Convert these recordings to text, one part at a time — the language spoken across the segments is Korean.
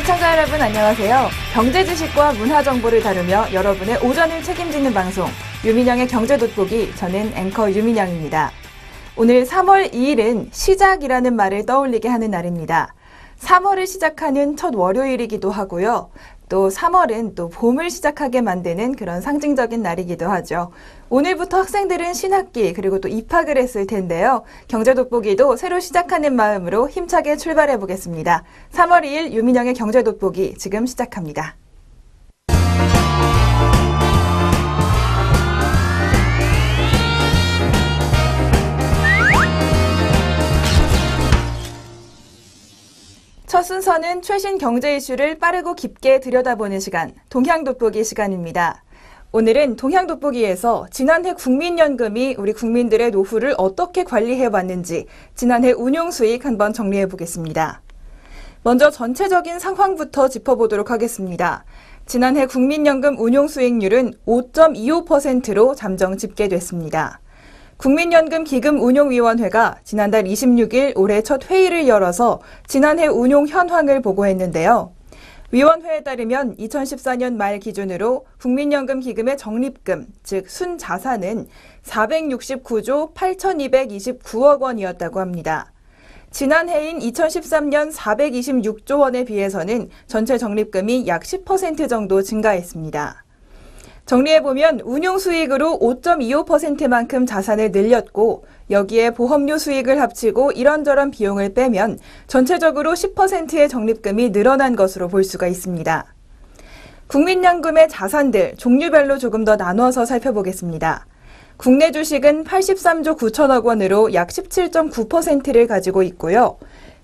시청자 여러분 안녕하세요. 경제 지식과 문화 정보를 다루며 여러분의 오전을 책임지는 방송 유민영의 경제 돋보기, 저는 앵커 유민영입니다. 오늘 3월 2일은 시작이라는 말을 떠올리게 하는 날입니다. 3월을 시작하는 첫 월요일이기도 하고요. 또 3월은 또 봄을 시작하게 만드는 그런 상징적인 날이기도 하죠. 오늘부터 학생들은 신학기 그리고 또 입학을 했을 텐데요. 경제 돋보기도 새로 시작하는 마음으로 힘차게 출발해 보겠습니다. 3월 2일 유민영의 경제 돋보기 지금 시작합니다. 첫 순서는 최신 경제 이슈를 빠르고 깊게 들여다보는 시간, 동향 돋보기 시간입니다. 오늘은 동향 돋보기에서 지난해 국민연금이 우리 국민들의 노후를 어떻게 관리해 왔는지 지난해 운용 수익 한번 정리해 보겠습니다. 먼저 전체적인 상황부터 짚어보도록 하겠습니다. 지난해 국민연금 운용 수익률은 5.25%로 잠정 집계됐습니다. 국민연금기금운용위원회가 지난달 26일 올해 첫 회의를 열어서 지난해 운용 현황을 보고했는데요. 위원회에 따르면 2014년 말 기준으로 국민연금 기금의 적립금, 즉 순자산은 469조 8,229억 원이었다고 합니다. 지난해인 2013년 426조 원에 비해서는 전체 적립금이 약 10% 정도 증가했습니다. 정리해보면 운용 수익으로 5.25%만큼 자산을 늘렸고 여기에 보험료 수익을 합치고 이런저런 비용을 빼면 전체적으로 10%의 적립금이 늘어난 것으로 볼 수가 있습니다. 국민연금의 자산들 종류별로 조금 더 나눠서 살펴보겠습니다. 국내 주식은 83조 9천억 원으로 약 17.9%를 가지고 있고요.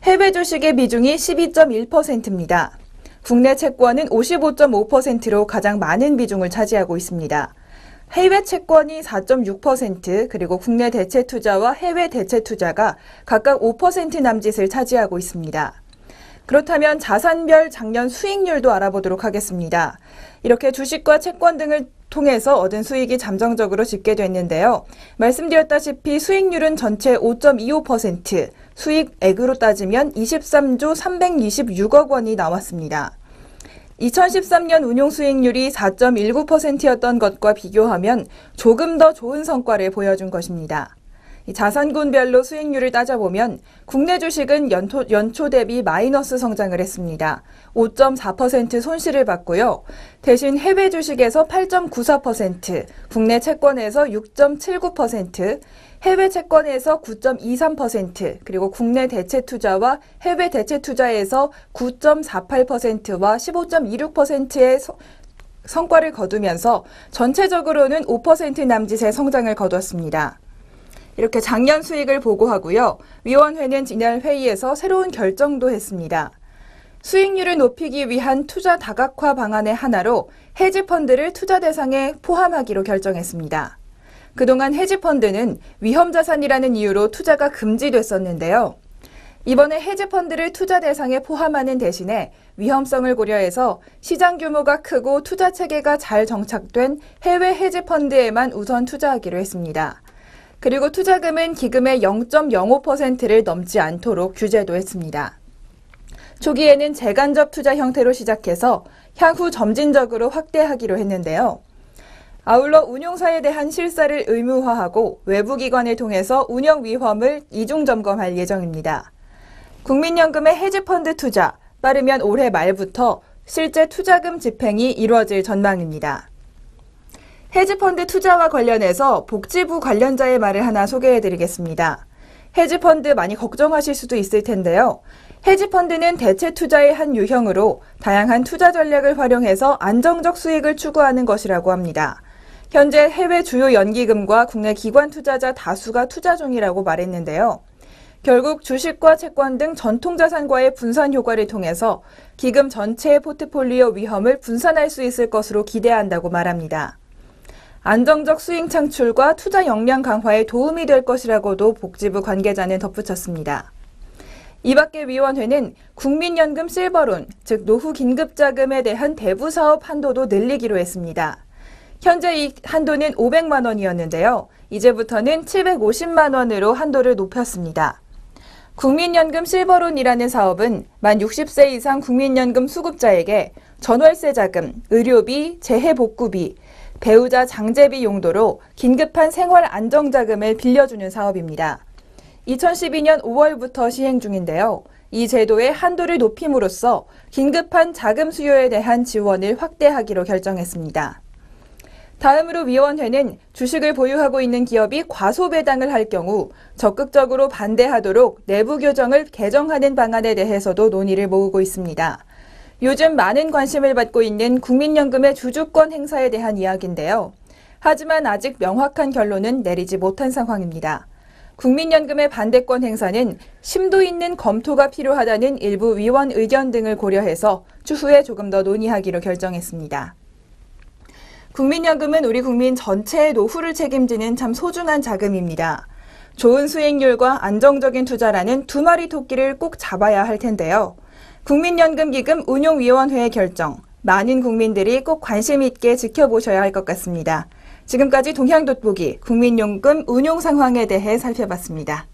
해외 주식의 비중이 12.1%입니다. 국내 채권은 55.5%로 가장 많은 비중을 차지하고 있습니다. 해외 채권이 4.6%, 그리고 국내 대체 투자와 해외 대체 투자가 각각 5% 남짓을 차지하고 있습니다. 그렇다면 자산별 작년 수익률도 알아보도록 하겠습니다. 이렇게 주식과 채권 등을 통해서 얻은 수익이 잠정적으로 집계됐는데요. 말씀드렸다시피 수익률은 전체 5.25%, 수익액으로 따지면 23조 326억 원이 나왔습니다. 2013년 운용 수익률이 4.19%였던 것과 비교하면 조금 더 좋은 성과를 보여준 것입니다. 자산군별로 수익률을 따져보면 국내 주식은 연초 대비 마이너스 성장을 했습니다. 5.4% 손실을 봤고요. 대신 해외 주식에서 8.94%, 국내 채권에서 6.79%, 해외 채권에서 9.23%, 그리고 국내 대체 투자와 해외 대체 투자에서 9.48%와 15.26%의 성과를 거두면서 전체적으로는 5% 남짓의 성장을 거뒀습니다. 이렇게 작년 수익을 보고하고요. 위원회는 지난 회의에서 새로운 결정도 했습니다. 수익률을 높이기 위한 투자 다각화 방안의 하나로 헤지펀드를 투자 대상에 포함하기로 결정했습니다. 그동안 헤지펀드는 위험자산이라는 이유로 투자가 금지됐었는데요. 이번에 헤지펀드를 투자 대상에 포함하는 대신에 위험성을 고려해서 시장 규모가 크고 투자 체계가 잘 정착된 해외 헤지펀드에만 우선 투자하기로 했습니다. 그리고 투자금은 기금의 0.05%를 넘지 않도록 규제도 했습니다. 초기에는 재간접 투자 형태로 시작해서 향후 점진적으로 확대하기로 했는데요. 아울러 운용사에 대한 실사를 의무화하고 외부기관을 통해서 운영 위험을 이중점검할 예정입니다. 국민연금의 헤지펀드 투자, 빠르면 올해 말부터 실제 투자금 집행이 이루어질 전망입니다. 헤지펀드 투자와 관련해서 복지부 관련자의 말을 하나 소개해드리겠습니다. 헤지펀드 많이 걱정하실 수도 있을 텐데요. 헤지펀드는 대체 투자의 한 유형으로 다양한 투자 전략을 활용해서 안정적 수익을 추구하는 것이라고 합니다. 현재 해외 주요 연기금과 국내 기관 투자자 다수가 투자 중이라고 말했는데요. 결국 주식과 채권 등 전통자산과의 분산 효과를 통해서 기금 전체의 포트폴리오 위험을 분산할 수 있을 것으로 기대한다고 말합니다. 안정적 수익 창출과 투자 역량 강화에 도움이 될 것이라고도 복지부 관계자는 덧붙였습니다. 이 밖에 위원회는 국민연금 실버론, 즉 노후 긴급자금에 대한 대부 사업 한도도 늘리기로 했습니다. 현재 이 한도는 500만 원이었는데요. 이제부터는 750만 원으로 한도를 높였습니다. 국민연금 실버론이라는 사업은 만 60세 이상 국민연금 수급자에게 전월세 자금, 의료비, 재해복구비, 배우자 장제비 용도로 긴급한 생활 안정자금을 빌려주는 사업입니다. 2012년 5월부터 시행 중인데요. 이 제도의 한도를 높임으로써 긴급한 자금 수요에 대한 지원을 확대하기로 결정했습니다. 다음으로 위원회는 주식을 보유하고 있는 기업이 과소배당을 할 경우 적극적으로 반대하도록 내부 규정을 개정하는 방안에 대해서도 논의를 모으고 있습니다. 요즘 많은 관심을 받고 있는 국민연금의 주주권 행사에 대한 이야기인데요. 하지만 아직 명확한 결론은 내리지 못한 상황입니다. 국민연금의 반대권 행사는 심도 있는 검토가 필요하다는 일부 위원 의견 등을 고려해서 추후에 조금 더 논의하기로 결정했습니다. 국민연금은 우리 국민 전체의 노후를 책임지는 참 소중한 자금입니다. 좋은 수익률과 안정적인 투자라는 두 마리 토끼를 꼭 잡아야 할 텐데요. 국민연금기금 운용위원회의 결정, 많은 국민들이 꼭 관심 있게 지켜보셔야 할 것 같습니다. 지금까지 동향돋보기 국민연금 운용 상황에 대해 살펴봤습니다.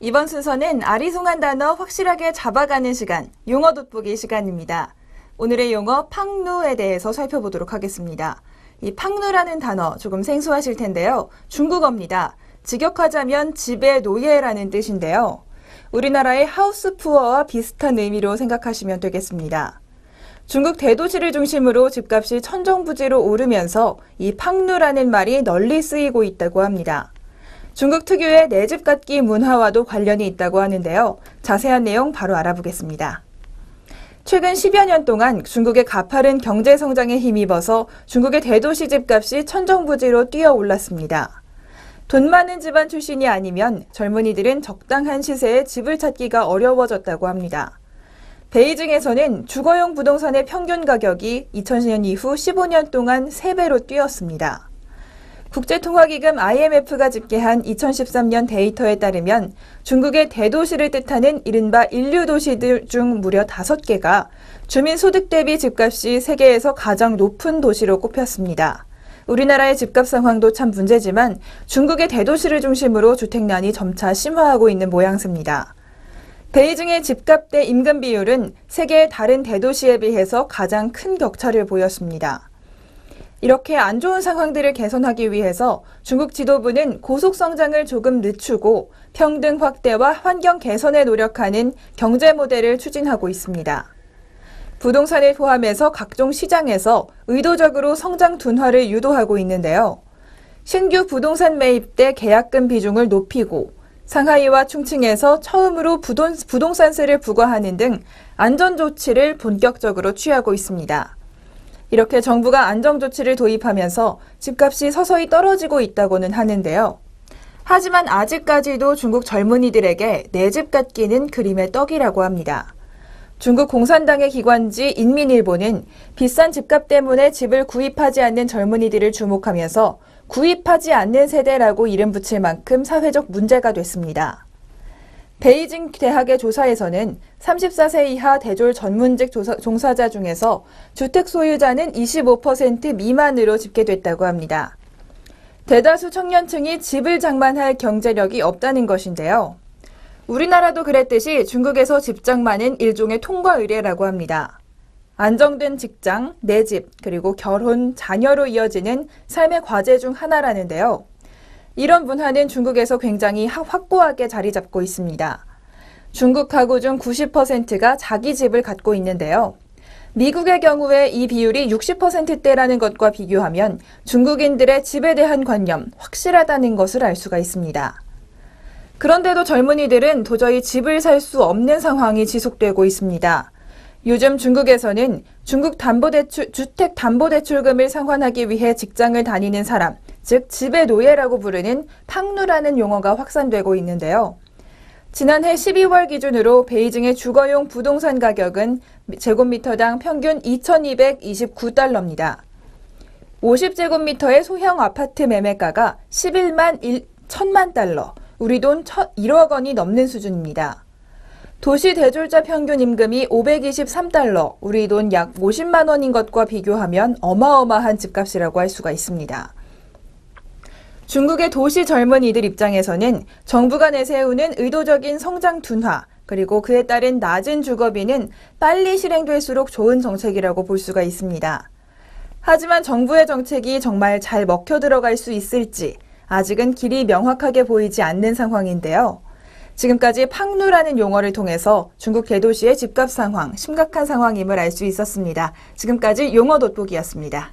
이번 순서는 아리송한 단어 확실하게 잡아가는 시간, 용어 돋보기 시간입니다. 오늘의 용어 팡누에 대해서 살펴보도록 하겠습니다. 이 팡누라는 단어 조금 생소하실 텐데요. 중국어입니다. 직역하자면 집의 노예라는 뜻인데요. 우리나라의 하우스푸어와 비슷한 의미로 생각하시면 되겠습니다. 중국 대도시를 중심으로 집값이 천정부지로 오르면서 이 팡누라는 말이 널리 쓰이고 있다고 합니다. 중국 특유의 내 집 갖기 문화와도 관련이 있다고 하는데요. 자세한 내용 바로 알아보겠습니다. 최근 10여 년 동안 중국의 가파른 경제 성장에 힘입어서 중국의 대도시 집값이 천정부지로 뛰어올랐습니다. 돈 많은 집안 출신이 아니면 젊은이들은 적당한 시세에 집을 찾기가 어려워졌다고 합니다. 베이징에서는 주거용 부동산의 평균 가격이 2000년 이후 15년 동안 3배로 뛰었습니다. 국제통화기금 IMF가 집계한 2013년 데이터에 따르면 중국의 대도시를 뜻하는 이른바 인류도시들 중 무려 5개가 주민소득 대비 집값이 세계에서 가장 높은 도시로 꼽혔습니다. 우리나라의 집값 상황도 참 문제지만 중국의 대도시를 중심으로 주택난이 점차 심화하고 있는 모양새입니다. 베이징의 집값 대 임금 비율은 세계의 다른 대도시에 비해서 가장 큰 격차를 보였습니다. 이렇게 안 좋은 상황들을 개선하기 위해서 중국 지도부는 고속 성장을 조금 늦추고 평등 확대와 환경 개선에 노력하는 경제 모델을 추진하고 있습니다. 부동산을 포함해서 각종 시장에서 의도적으로 성장 둔화를 유도하고 있는데요. 신규 부동산 매입 때 계약금 비중을 높이고 상하이와 충칭에서 처음으로 부동산세를 부과하는 등 안전 조치를 본격적으로 취하고 있습니다. 이렇게 정부가 안정조치를 도입하면서 집값이 서서히 떨어지고 있다고는 하는데요. 하지만 아직까지도 중국 젊은이들에게 내 집 갖기는 그림의 떡이라고 합니다. 중국 공산당의 기관지 인민일보는 비싼 집값 때문에 집을 구입하지 않는 젊은이들을 주목하면서 구입하지 않는 세대라고 이름 붙일 만큼 사회적 문제가 됐습니다. 베이징 대학의 조사에서는 34세 이하 대졸 전문직 종사자 중에서 주택 소유자는 25% 미만으로 집계됐다고 합니다. 대다수 청년층이 집을 장만할 경제력이 없다는 것인데요. 우리나라도 그랬듯이 중국에서 집 장만은 일종의 통과 의례라고 합니다. 안정된 직장, 내 집, 그리고 결혼, 자녀로 이어지는 삶의 과제 중 하나라는데요. 이런 문화는 중국에서 굉장히 확고하게 자리 잡고 있습니다. 중국 가구 중 90%가 자기 집을 갖고 있는데요. 미국의 경우에 이 비율이 60%대라는 것과 비교하면 중국인들의 집에 대한 관념 확실하다는 것을 알 수가 있습니다. 그런데도 젊은이들은 도저히 집을 살 수 없는 상황이 지속되고 있습니다. 요즘 중국에서는 주택담보대출금을 상환하기 위해 직장을 다니는 사람, 즉 집의 노예라고 부르는 팡누라는 용어가 확산되고 있는데요. 지난해 12월 기준으로 베이징의 주거용 부동산 가격은 제곱미터당 평균 2,229달러입니다. 50제곱미터의 소형 아파트 매매가가 11만 1천만 달러, 우리 돈 1억 원이 넘는 수준입니다. 도시 대졸자 평균 임금이 523달러, 우리 돈 약 50만 원인 것과 비교하면 어마어마한 집값이라고 할 수가 있습니다. 중국의 도시 젊은이들 입장에서는 정부가 내세우는 의도적인 성장 둔화, 그리고 그에 따른 낮은 주거비는 빨리 실행될수록 좋은 정책이라고 볼 수가 있습니다. 하지만 정부의 정책이 정말 잘 먹혀 들어갈 수 있을지 아직은 길이 명확하게 보이지 않는 상황인데요. 지금까지 팡누라는 용어를 통해서 중국 대도시의 집값 상황, 심각한 상황임을 알 수 있었습니다. 지금까지 용어 돋보기였습니다.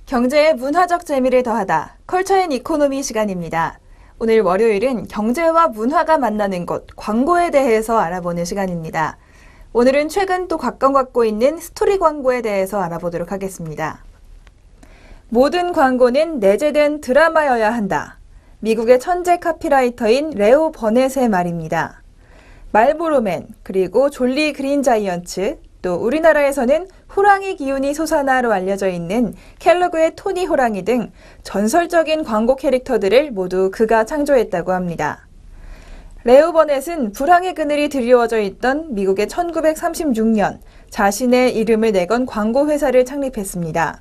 경제의 문화적 재미를 더하다. 컬처 앤 이코노미 시간입니다. 오늘 월요일은 경제와 문화가 만나는 곳, 광고에 대해서 알아보는 시간입니다. 오늘은 최근 또 각광받고 있는 스토리 광고에 대해서 알아보도록 하겠습니다. 모든 광고는 내재된 드라마여야 한다. 미국의 천재 카피라이터인 레오 버넷의 말입니다. 말보로맨, 그리고 졸리 그린 자이언츠, 또 우리나라에서는 호랑이 기운이 솟아나로 알려져 있는 켈로그의 토니 호랑이 등 전설적인 광고 캐릭터들을 모두 그가 창조했다고 합니다. 레오 버넷은 불황의 그늘이 드리워져 있던 미국의 1936년 자신의 이름을 내건 광고 회사를 창립했습니다.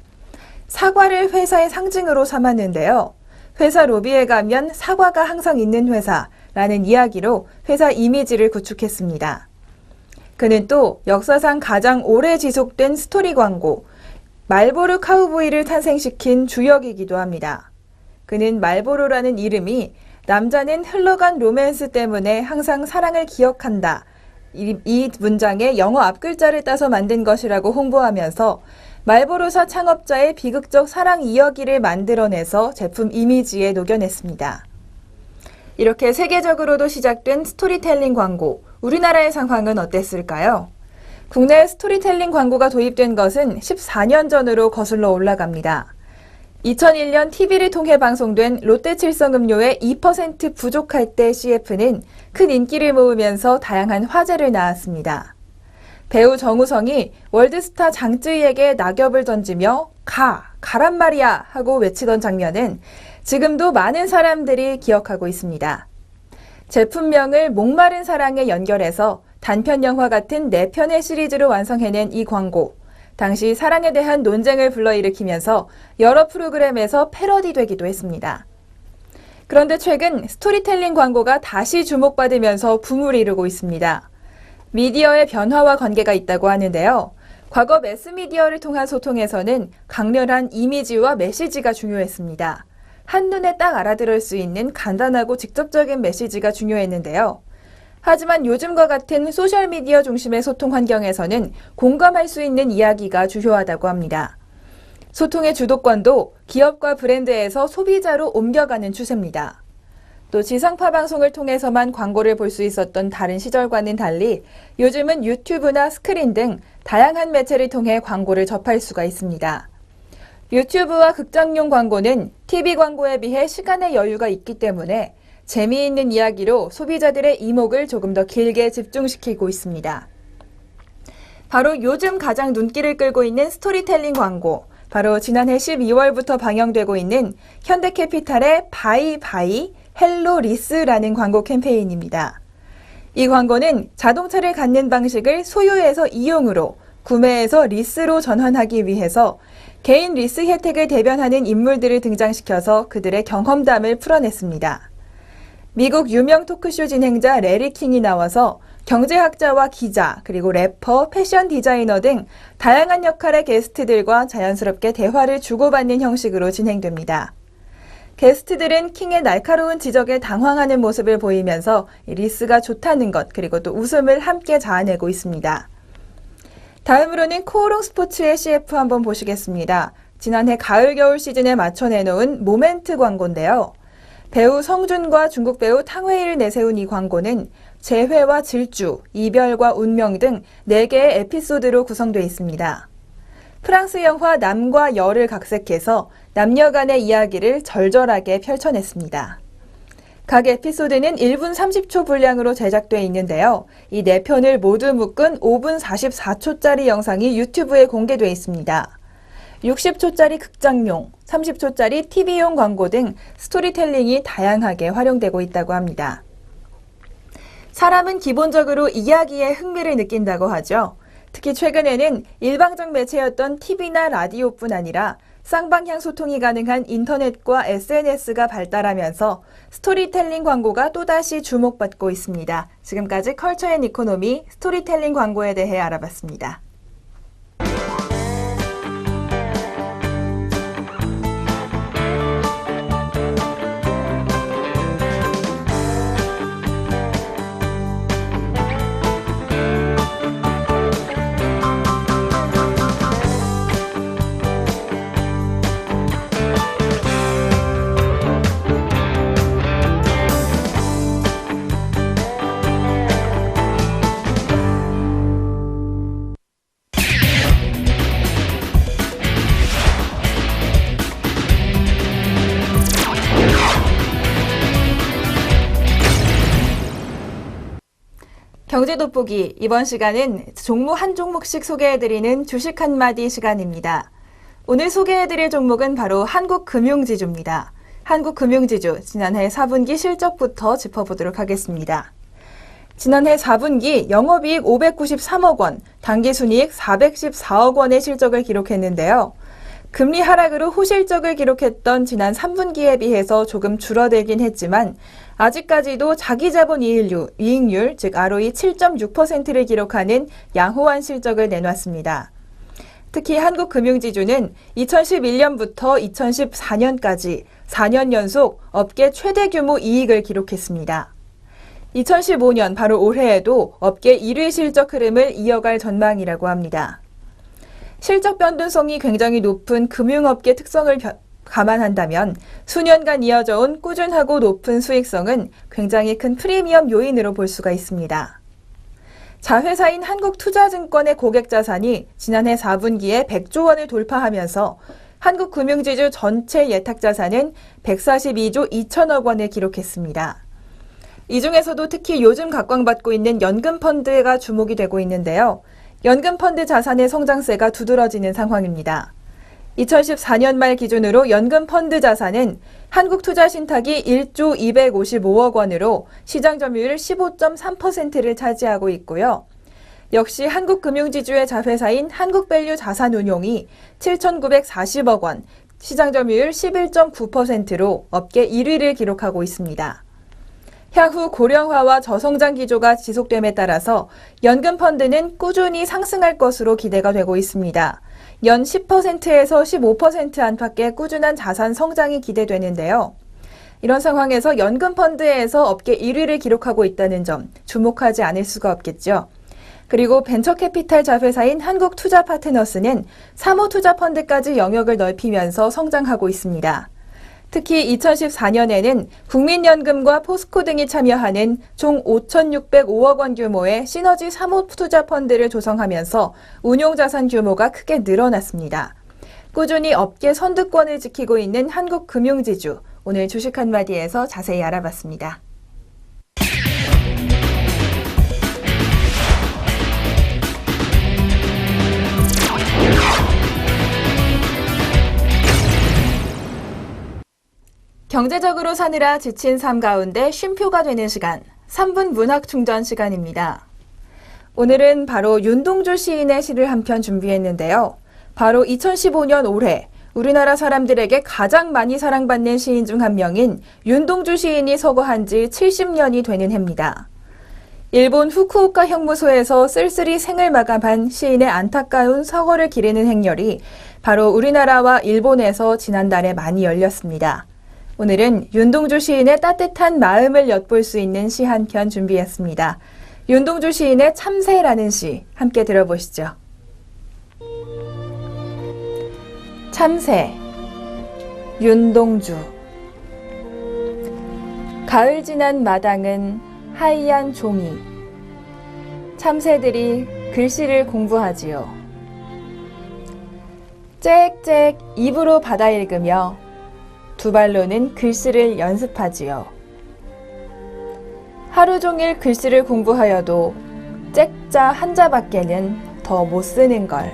사과를 회사의 상징으로 삼았는데요. 회사 로비에 가면 사과가 항상 있는 회사라는 이야기로 회사 이미지를 구축했습니다. 그는 또 역사상 가장 오래 지속된 스토리 광고, 말보로 카우보이를 탄생시킨 주역이기도 합니다. 그는 말보로라는 이름이 남자는 흘러간 로맨스 때문에 항상 사랑을 기억한다. 이 문장의 영어 앞글자를 따서 만든 것이라고 홍보하면서 말보로사 창업자의 비극적 사랑 이야기를 만들어내서 제품 이미지에 녹여냈습니다. 이렇게 세계적으로도 시작된 스토리텔링 광고, 우리나라의 상황은 어땠을까요? 국내 스토리텔링 광고가 도입된 것은 14년 전으로 거슬러 올라갑니다. 2001년 TV를 통해 방송된 롯데칠성음료의 2% 부족할 때 CF는 큰 인기를 모으면서 다양한 화제를 낳았습니다. 배우 정우성이 월드스타 장쯔이에게 낙엽을 던지며 가란 말이야 하고 외치던 장면은 지금도 많은 사람들이 기억하고 있습니다. 제품명을 목마른 사랑에 연결해서 단편 영화 같은 4편의 시리즈로 완성해낸 이 광고. 당시 사랑에 대한 논쟁을 불러일으키면서 여러 프로그램에서 패러디되기도 했습니다. 그런데 최근 스토리텔링 광고가 다시 주목받으면서 붐을 이루고 있습니다. 미디어의 변화와 관계가 있다고 하는데요. 과거 매스미디어를 통한 소통에서는 강렬한 이미지와 메시지가 중요했습니다. 한눈에 딱 알아들을 수 있는 간단하고 직접적인 메시지가 중요했는데요. 하지만 요즘과 같은 소셜미디어 중심의 소통 환경에서는 공감할 수 있는 이야기가 주요하다고 합니다. 소통의 주도권도 기업과 브랜드에서 소비자로 옮겨가는 추세입니다. 또 지상파 방송을 통해서만 광고를 볼 수 있었던 다른 시절과는 달리 요즘은 유튜브나 스크린 등 다양한 매체를 통해 광고를 접할 수가 있습니다. 유튜브와 극장용 광고는 TV 광고에 비해 시간의 여유가 있기 때문에 재미있는 이야기로 소비자들의 이목을 조금 더 길게 집중시키고 있습니다. 바로 요즘 가장 눈길을 끌고 있는 스토리텔링 광고, 바로 지난해 12월부터 방영되고 있는 현대캐피탈의 바이 헬로 리스라는 광고 캠페인입니다. 이 광고는 자동차를 갖는 방식을 소유에서 이용으로, 구매에서 리스로 전환하기 위해서 개인 리스 혜택을 대변하는 인물들을 등장시켜서 그들의 경험담을 풀어냈습니다. 미국 유명 토크쇼 진행자 레리 킹이 나와서 경제학자와 기자, 그리고 래퍼, 패션 디자이너 등 다양한 역할의 게스트들과 자연스럽게 대화를 주고받는 형식으로 진행됩니다. 게스트들은 킹의 날카로운 지적에 당황하는 모습을 보이면서 리스가 좋다는 것, 그리고 또 웃음을 함께 자아내고 있습니다. 다음으로는 코오롱 스포츠의 CF 한번 보시겠습니다. 지난해 가을 겨울 시즌에 맞춰 내놓은 모멘트 광고인데요. 배우 성준과 중국 배우 탕웨이를 내세운 이 광고는 재회와 질주, 이별과 운명 등 4개의 에피소드로 구성되어 있습니다. 프랑스 영화 남과 여를 각색해서 남녀 간의 이야기를 절절하게 펼쳐냈습니다. 각 에피소드는 1분 30초 분량으로 제작돼 있는데요. 이 4편을 모두 묶은 5분 44초짜리 영상이 유튜브에 공개돼 있습니다. 60초짜리 극장용, 30초짜리 TV용 광고 등 스토리텔링이 다양하게 활용되고 있다고 합니다. 사람은 기본적으로 이야기에 흥미를 느낀다고 하죠. 특히 최근에는 일방적 매체였던 TV나 라디오뿐 아니라 쌍방향 소통이 가능한 인터넷과 SNS가 발달하면서 스토리텔링 광고가 또다시 주목받고 있습니다. 지금까지 컬처 앤 이코노미 스토리텔링 광고에 대해 알아봤습니다. 경제 돋보기, 이번 시간은 종목 한 종목씩 소개해드리는 주식 한마디 시간입니다. 오늘 소개해드릴 종목은 바로 한국금융지주입니다. 한국금융지주, 지난해 4분기 실적부터 짚어보도록 하겠습니다. 지난해 4분기 영업이익 593억 원, 당기순이익 414억 원의 실적을 기록했는데요. 금리 하락으로 호실적을 기록했던 지난 3분기에 비해서 조금 줄어들긴 했지만 아직까지도 자기자본 이익률, 즉 ROE 7.6%를 기록하는 양호한 실적을 내놨습니다. 특히 한국금융지주는 2011년부터 2014년까지 4년 연속 업계 최대 규모 이익을 기록했습니다. 2015년 바로 올해에도 업계 1위 실적 흐름을 이어갈 전망이라고 합니다. 실적 변동성이 굉장히 높은 금융업계 특성을 감안한다면 수년간 이어져온 꾸준하고 높은 수익성은 굉장히 큰 프리미엄 요인으로 볼 수가 있습니다. 자회사인 한국투자증권의 고객자산이 지난해 4분기에 100조 원을 돌파하면서 한국금융지주 전체 예탁자산은 142조 2천억 원을 기록했습니다. 이 중에서도 특히 요즘 각광받고 있는 연금펀드가 주목이 되고 있는데요. 연금펀드 자산의 성장세가 두드러지는 상황입니다. 2014년 말 기준으로 연금펀드 자산은 한국투자신탁이 1조 255억 원으로 시장 점유율 15.3%를 차지하고 있고요. 역시 한국금융지주의 자회사인 한국밸류 자산운용이 7,940억 원, 시장 점유율 11.9%로 업계 1위를 기록하고 있습니다. 향후 고령화와 저성장 기조가 지속됨에 따라서 연금펀드는 꾸준히 상승할 것으로 기대가 되고 있습니다. 연 10%에서 15% 안팎의 꾸준한 자산 성장이 기대되는데요. 이런 상황에서 연금펀드에서 업계 1위를 기록하고 있다는 점 주목하지 않을 수가 없겠죠. 그리고 벤처캐피탈 자회사인 한국투자파트너스는 사모투자펀드까지 영역을 넓히면서 성장하고 있습니다. 특히 2014년에는 국민연금과 포스코 등이 참여하는 총 5,605억 원 규모의 시너지 사모투자펀드를 조성하면서 운용자산 규모가 크게 늘어났습니다. 꾸준히 업계 선두권을 지키고 있는 한국금융지주, 오늘 주식 한마디에서 자세히 알아봤습니다. 경제적으로 사느라 지친 삶 가운데 쉼표가 되는 시간, 3분 문학 충전 시간입니다. 오늘은 바로 윤동주 시인의 시를 한 편 준비했는데요. 바로 2015년 올해 우리나라 사람들에게 가장 많이 사랑받는 시인 중 한 명인 윤동주 시인이 서거한 지 70년이 되는 해입니다. 일본 후쿠오카 형무소에서 쓸쓸히 생을 마감한 시인의 안타까운 서거를 기리는 행렬이 바로 우리나라와 일본에서 지난달에 많이 열렸습니다. 오늘은 윤동주 시인의 따뜻한 마음을 엿볼 수 있는 시 한 편 준비했습니다. 윤동주 시인의 참새라는 시 함께 들어보시죠. 참새, 윤동주. 가을 지난 마당은 하얀 종이. 참새들이 글씨를 공부하지요. 짹짹 입으로 받아 읽으며 두 발로는 글씨를 연습하지요. 하루 종일 글씨를 공부하여도 짹자 한자밖에는 더 못 쓰는 걸.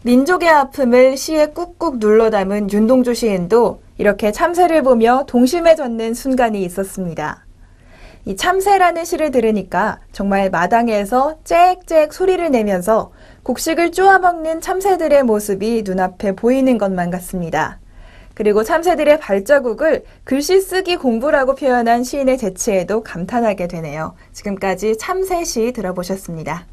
민족의 아픔을 시에 꾹꾹 눌러 담은 윤동주 시인도 이렇게 참새를 보며 동심에 젖는 순간이 있었습니다. 이 참새라는 시를 들으니까 정말 마당에서 짹짹 소리를 내면서 곡식을 쪼아먹는 참새들의 모습이 눈앞에 보이는 것만 같습니다. 그리고 참새들의 발자국을 글씨 쓰기 공부라고 표현한 시인의 재치에도 감탄하게 되네요. 지금까지 참새시 들어보셨습니다.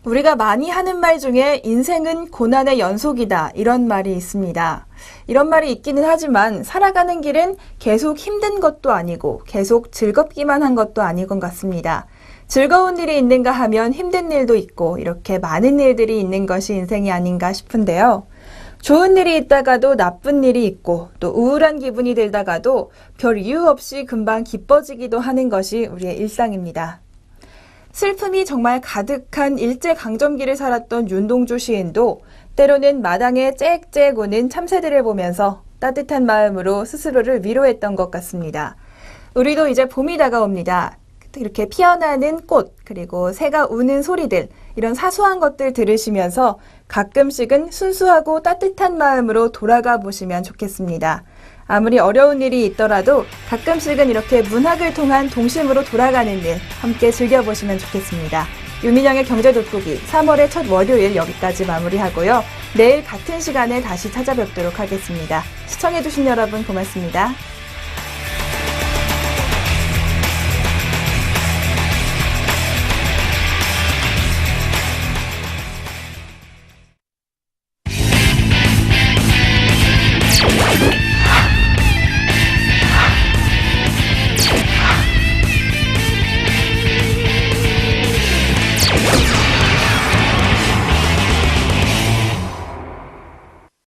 우리가 많이 하는 말 중에 인생은 고난의 연속이다 이런 말이 있습니다. 이런 말이 있기는 하지만 살아가는 길은 계속 힘든 것도 아니고 계속 즐겁기만 한 것도 아닌 것 같습니다. 즐거운 일이 있는가 하면 힘든 일도 있고 이렇게 많은 일들이 있는 것이 인생이 아닌가 싶은데요. 좋은 일이 있다가도 나쁜 일이 있고 또 우울한 기분이 들다가도 별 이유 없이 금방 기뻐지기도 하는 것이 우리의 일상입니다. 슬픔이 정말 가득한 일제강점기를 살았던 윤동주 시인도 때로는 마당에 짹짹 오는 참새들을 보면서 따뜻한 마음으로 스스로를 위로했던 것 같습니다. 우리도 이제 봄이 다가옵니다. 이렇게 피어나는 꽃, 그리고 새가 우는 소리들, 이런 사소한 것들 들으시면서 가끔씩은 순수하고 따뜻한 마음으로 돌아가 보시면 좋겠습니다. 아무리 어려운 일이 있더라도 가끔씩은 이렇게 문학을 통한 동심으로 돌아가는 일 함께 즐겨보시면 좋겠습니다. 유민영의 경제돋보기 3월의 첫 월요일 여기까지 마무리하고요. 내일 같은 시간에 다시 찾아뵙도록 하겠습니다. 시청해주신 여러분 고맙습니다.